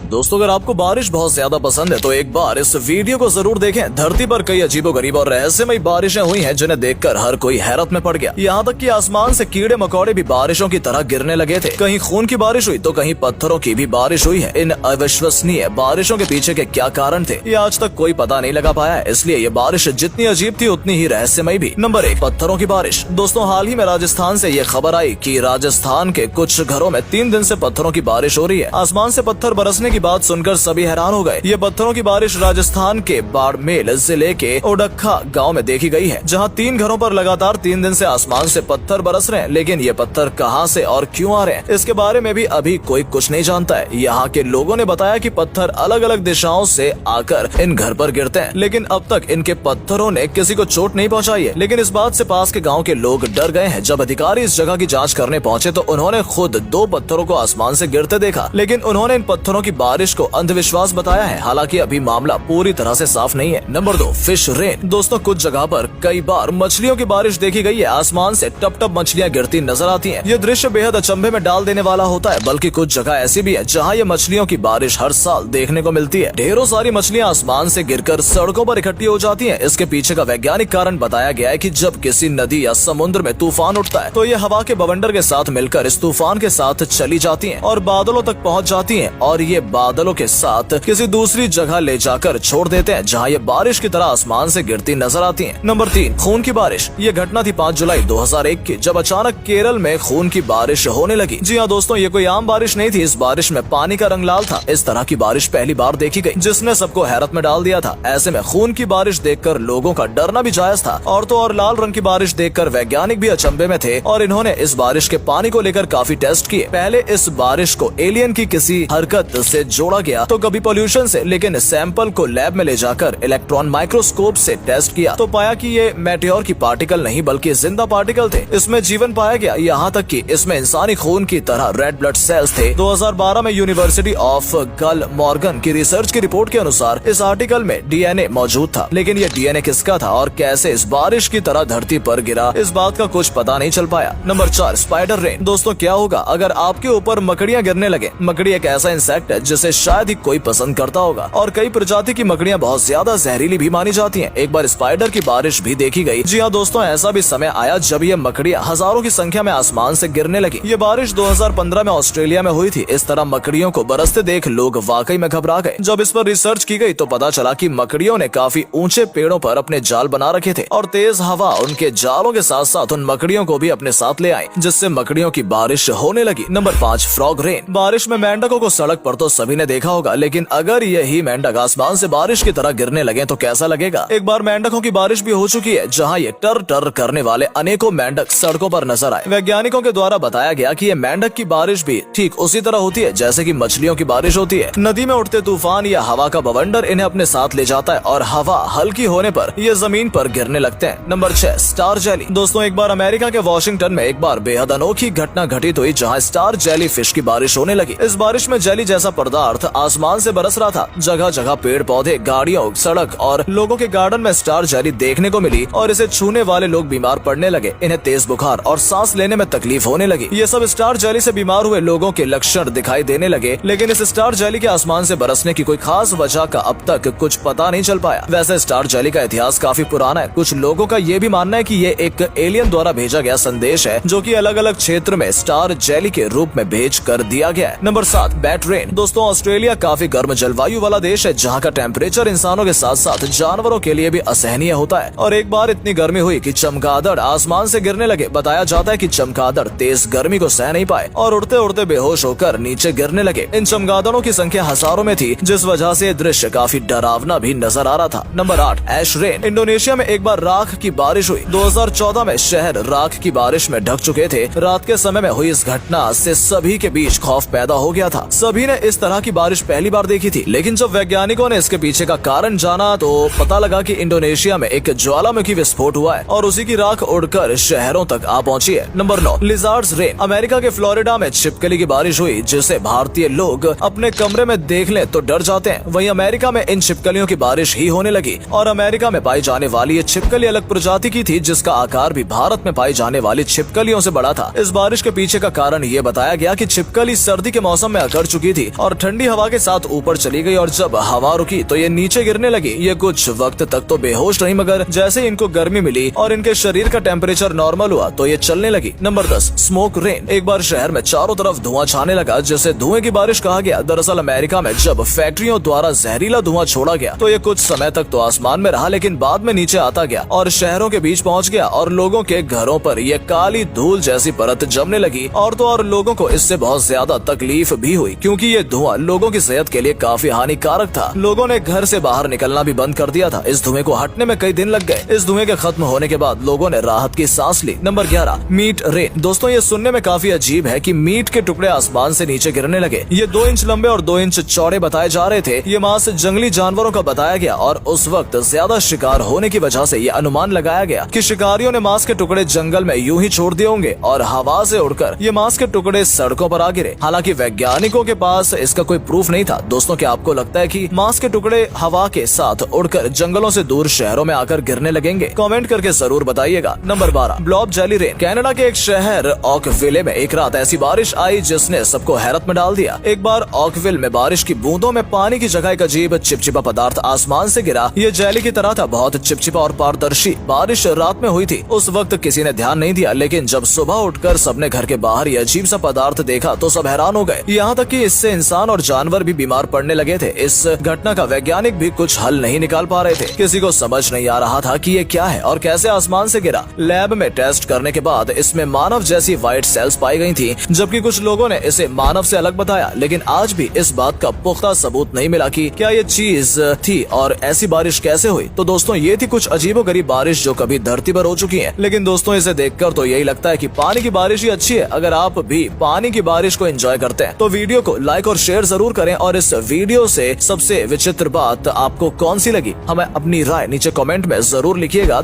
दोस्तों अगर आपको बारिश बहुत ज्यादा पसंद है तो एक बार इस वीडियो को जरूर देखें। धरती पर कई अजीबोगरीब और रहस्यमयी बारिशें हुई हैं जिन्हें देखकर हर कोई हैरत में पड़ गया। यहाँ तक कि आसमान से कीड़े मकोड़े भी बारिशों की तरह गिरने लगे थे। कहीं खून की बारिश हुई तो कहीं पत्थरों की भी बारिश हुई है। इन अविश्वसनीय बारिशों के पीछे के क्या कारण थे ये आज तक कोई पता नहीं लगा पाया है, इसलिए ये बारिश जितनी अजीब थी उतनी ही रहस्यमयी भी। नंबर 1, पत्थरों की बारिश। दोस्तों हाल ही में राजस्थान से ये खबर आई कि राजस्थान के कुछ घरों में 3 दिन से पत्थरों की बारिश हो रही है। आसमान से पत्थर बरसने की बात सुनकर सभी हैरान हो गए। ये पत्थरों की बारिश राजस्थान के बाड़मेर जिले के ओडक्खा गांव में देखी गई है, जहां 3 घरों पर लगातार 3 दिन से आसमान से पत्थर बरस रहे हैं। लेकिन ये पत्थर कहां से और क्यों आ रहे हैं इसके बारे में भी अभी कोई कुछ नहीं जानता है। यहाँ के लोगों ने बताया कि पत्थर अलग अलग दिशाओं से आकर इन घर पर गिरते हैं, लेकिन अब तक इनके पत्थरों ने किसी को चोट नहीं पहुँचाई है। लेकिन इस बात से पास के गाँव के लोग डर गए हैं। जब अधिकारी इस जगह की जाँच करने पहुँचे तो उन्होंने खुद 2 पत्थरों को आसमान से गिरते देखा, लेकिन उन्होंने इन पत्थरों की बारिश को अंधविश्वास बताया है। हालांकि अभी मामला पूरी तरह से साफ नहीं है। Number 2, fish rain. दोस्तों कुछ जगह पर कई बार मछलियों की बारिश देखी गई है। आसमान से टप टप मछलियां गिरती नजर आती हैं। ये दृश्य बेहद अचंभे में डाल देने वाला होता है। बल्कि कुछ जगह ऐसी भी है जहां ये मछलियों की बारिश हर साल देखने को मिलती है। ढेरों सारी मछलियां आसमान से गिरकर सड़कों पर इकट्ठी हो जाती हैं। इसके पीछे का वैज्ञानिक कारण बताया गया है कि जब किसी नदी या समुद्र में तूफान उठता है तो ये हवा के बवंडर के साथ मिलकर इस तूफान के साथ चली जाती हैं और बादलों तक पहुंच जाती हैं, और ये बादलों के साथ किसी दूसरी जगह ले जाकर छोड़ देते हैं जहां ये बारिश की तरह आसमान से गिरती नजर आती हैं। नंबर 3, खून की बारिश। ये घटना थी 5 जुलाई 2001 की, जब अचानक केरल में खून की बारिश होने लगी। जी हाँ दोस्तों, ये कोई आम बारिश नहीं थी। इस बारिश में पानी का रंग लाल था। इस तरह की बारिश पहली बार देखी गई, जिसने सबको हैरत में डाल दिया था। ऐसे में खून की बारिश देखकर लोगों का डरना भी जायज था। और तो और लाल रंग की बारिश देखकर वैज्ञानिक भी अचंभे में थे और इन्होंने इस बारिश के पानी को लेकर काफी टेस्ट किए। पहले इस बारिश को एलियन की किसी हरकत से जोड़ा गया तो कभी पोल्यूशन से, लेकिन सैंपल को लैब में ले जाकर इलेक्ट्रॉन माइक्रोस्कोप से टेस्ट किया तो पाया कि ये मेटेओर की पार्टिकल नहीं बल्कि जिंदा पार्टिकल थे। इसमें जीवन पाया गया। यहाँ तक कि इसमें इंसानी खून की तरह रेड ब्लड सेल्स थे। 2012 में यूनिवर्सिटी ऑफ गलमॉर्गन की रिसर्च की रिपोर्ट के अनुसार इस आर्टिकल में डीएनए मौजूद था, लेकिन ये डीएनए किसका था और कैसे इस बारिश की तरह धरती पर गिरा इस बात का कुछ पता नहीं चल पाया। Number 4, spider rain. दोस्तों क्या होगा अगर आपके ऊपर मकड़ियाँ गिरने लगे। मकड़ी एक ऐसा इंसेक्ट है जिसे शायद ही कोई पसंद करता होगा और कई प्रजाति की मकड़ियाँ बहुत ज्यादा जहरीली भी मानी जाती हैं। एक बार स्पाइडर की बारिश भी देखी गई। जी हाँ दोस्तों, ऐसा भी समय आया जब ये मकड़ियाँ हजारों की संख्या में आसमान से गिरने लगी। ये बारिश 2015 में ऑस्ट्रेलिया में हुई थी। इस तरह मकड़ियों को बरसते देख लोग वाकई में घबरा गए। जब इस पर रिसर्च की गई तो पता चला कि मकड़ियों ने काफी ऊंचे पेड़ों पर अपने जाल बना रखे थे और तेज हवा उनके जालों के साथ साथ उन मकड़ियों को भी अपने साथ ले आई, जिससे मकड़ियों की बारिश होने लगी। Number 5, frog rain. बारिश में मेंढकों को सड़क पर तो सभी ने देखा होगा, लेकिन अगर यही मेंढक आसमान से बारिश की तरह गिरने लगे तो कैसा लगेगा। एक बार मेंढकों की बारिश भी हो चुकी है जहां ये टर टर करने वाले अनेकों मेंढक सड़कों पर नजर आए। वैज्ञानिकों के द्वारा बताया गया कि ये मेंढक की बारिश भी ठीक उसी तरह होती है जैसे कि मछलियों की बारिश होती है। नदी में उठते तूफान या हवा का बवंडर इन्हें अपने साथ ले जाता है और हवा हल्की होने पर ये जमीन पर गिरने लगते हैं। Number 6, star jelly. दोस्तों एक बार अमेरिका के वॉशिंगटन में एक बार बेहद अनोखी घटना घटित हुई जहाँ स्टार जेली फिश की बारिश होने लगी। इस बारिश में जेली जैसा पदार्थ आसमान से बरस रहा था। जगह जगह पेड़ पौधे, गाड़ियों, सड़क और लोगों के गार्डन में स्टार जेली देखने को मिली और इसे छूने वाले लोग बीमार पड़ने लगे। इन्हें तेज बुखार और सांस लेने में तकलीफ होने लगी। ये सब स्टार जेली से बीमार हुए लोगों के लक्षण दिखाई देने लगे, लेकिन इस स्टार जेली के आसमान से बरसने की कोई खास वजह का अब तक कुछ पता नहीं चल पाया। वैसे स्टार जेली का इतिहास काफी पुराना है। कुछ लोगों का ये भी मानना है कि ये एक एलियन द्वारा भेजा गया संदेश है जो कि अलग अलग क्षेत्र में स्टार जेली के रूप में भेज कर दिया गया है। Number 7, bat rain. दोस्तों ऑस्ट्रेलिया काफी गर्म जलवायु वाला देश है जहाँ का टेम्परेचर इंसानों के साथ साथ जानवरों के लिए भी असहनीय होता है। और एक बार इतनी गर्मी हुई कि चमगादड़ आसमान से गिरने लगे। बताया जाता है कि चमगादड़ तेज गर्मी को सह नहीं पाए और उड़ते उड़ते बेहोश होकर नीचे गिरने लगे। इन चमगादड़ों की संख्या हजारों में थी, जिस वजह से दृश्य काफी डरावना भी नजर आ रहा था। नंबर 8, ऐश रेन। इंडोनेशिया में एक बार राख की बारिश हुई। 2014 में शहर राख की बारिश में ढक चुके थे। रात के समय में हुई इस घटना से सभी के बीच खौफ पैदा हो गया था। सभी ने इस तरह की बारिश पहली बार देखी थी, लेकिन जब वैज्ञानिकों ने इसके पीछे का कारण जाना तो पता लगा कि इंडोनेशिया में एक ज्वालामुखी विस्फोट हुआ है और उसी की राख उड़कर शहरों तक आ पहुंची है। Number 9, lizards rain. अमेरिका के फ्लोरिडा में छिपकली की बारिश हुई जिसे भारतीय लोग अपने कमरे में देख लें तो डर जाते हैं। वहीं अमेरिका में इन छिपकलियों की बारिश ही होने लगी और अमेरिका में पाई जाने वाली ये छिपकली अलग प्रजाति की थी जिसका आकार भी भारत में पाई जाने वाली छिपकलियों से बड़ा था। इस बारिश के पीछे का कारण ये बताया गया कि छिपकली सर्दी के मौसम में अकड़ चुकी थी और ठंडी हवा के साथ ऊपर चली गई और जब हवा रुकी तो ये नीचे गिरने लगी। ये कुछ वक्त तक तो बेहोश रही, मगर जैसे ही इनको गर्मी मिली और इनके शरीर का टेम्परेचर नॉर्मल हुआ तो ये चलने लगी। Number 10, smoke rain. एक बार शहर में चारों तरफ धुआं छाने लगा, जिसे धुएं की बारिश कहा गया। दरअसल अमेरिका में जब फैक्ट्रियों द्वारा जहरीला धुआं छोड़ा गया तो ये कुछ समय तक तो आसमान में रहा, लेकिन बाद में नीचे आता गया और शहरों के बीच पहुंच गया और लोगों के घरों पर यह काली धूल जैसी परत जमने लगी। और तो और लोगों को इससे बहुत ज्यादा तकलीफ भी हुई, क्योंकि ये धुआं लोगों की सेहत के लिए काफी हानिकारक था। लोगों ने घर से बाहर निकलना भी बंद कर दिया था। इस धुएं को हटने में कई दिन लग गए। इस धुएं के खत्म होने के बाद लोगों ने राहत की सांस ली। Number 11, meet rain. दोस्तों, ये सुनने में काफी अजीब है कि मीट के टुकड़े आसमान से नीचे गिरने लगे। ये 2 इंच लंबे और 2 इंच चौड़े बताए जा रहे थे। ये मांस जंगली जानवरों का बताया गया और उस वक्त ज्यादा शिकार होने की वजह से ये अनुमान लगाया गया कि शिकारियों ने मांस के टुकड़े जंगल में यूं ही छोड़ दिए होंगे और हवा से उड़कर ये मांस के टुकड़े सड़कों पर आ गिरे। हालांकि वैज्ञानिकों के पास इसका कोई प्रूफ नहीं था। दोस्तों, क्या आपको लगता है कि मांस के टुकड़े हवा के साथ उड़कर जंगलों से दूर शहरों में आकर गिरने लगेंगे? कमेंट करके जरूर बताइएगा। Number 12, blob jelly rain. Canada के एक शहर ऑकविले में एक रात ऐसी बारिश आई जिसने सबको हैरत में डाल दिया। एक बार ऑकविल में बारिश की बूंदों में पानी की जगह एक अजीब चिपचिपा पदार्थ आसमान से गिरा। ये जेली की तरह था, बहुत चिपचिपा और पारदर्शी। बारिश रात में हुई थी। उस वक्त किसी ने ध्यान नहीं दिया, लेकिन जब सुबह उठकर सबने घर के बाहर ये अजीब सा पदार्थ देखा तो सब हैरान हो गए। यहाँ तक कि इससे इंसान और जानवर भी बीमार पड़ने लगे थे। इस घटना का वैज्ञानिक भी कुछ हल नहीं निकाल पा रहे थे। किसी को समझ नहीं आ रहा था कि ये क्या है और कैसे आसमान से गिरा। लैब में टेस्ट करने के बाद इसमें मानव जैसी व्हाइट सेल्स पाई गई थी, जबकि कुछ लोगों ने इसे मानव से अलग बताया। लेकिन आज भी इस बात का पुख्ता सबूत नहीं मिला कि क्या ये चीज थी और ऐसी बारिश कैसे हुई। तो दोस्तों, ये थी कुछ अजीबोगरीब बारिश जो कभी धरती पर हो चुकी है। लेकिन दोस्तों, इसे देखकर तो यही लगता है कि पानी की बारिश ही अच्छी है। अगर आप भी पानी की बारिश को एंजॉय करते हैं तो वीडियो को लाइक और शेयर जरूर करें। और इस वीडियो से सबसे विचित्र बात आपको कौन सी लगी, हमें अपनी राय नीचे कमेंट में जरूर लिखिएगा।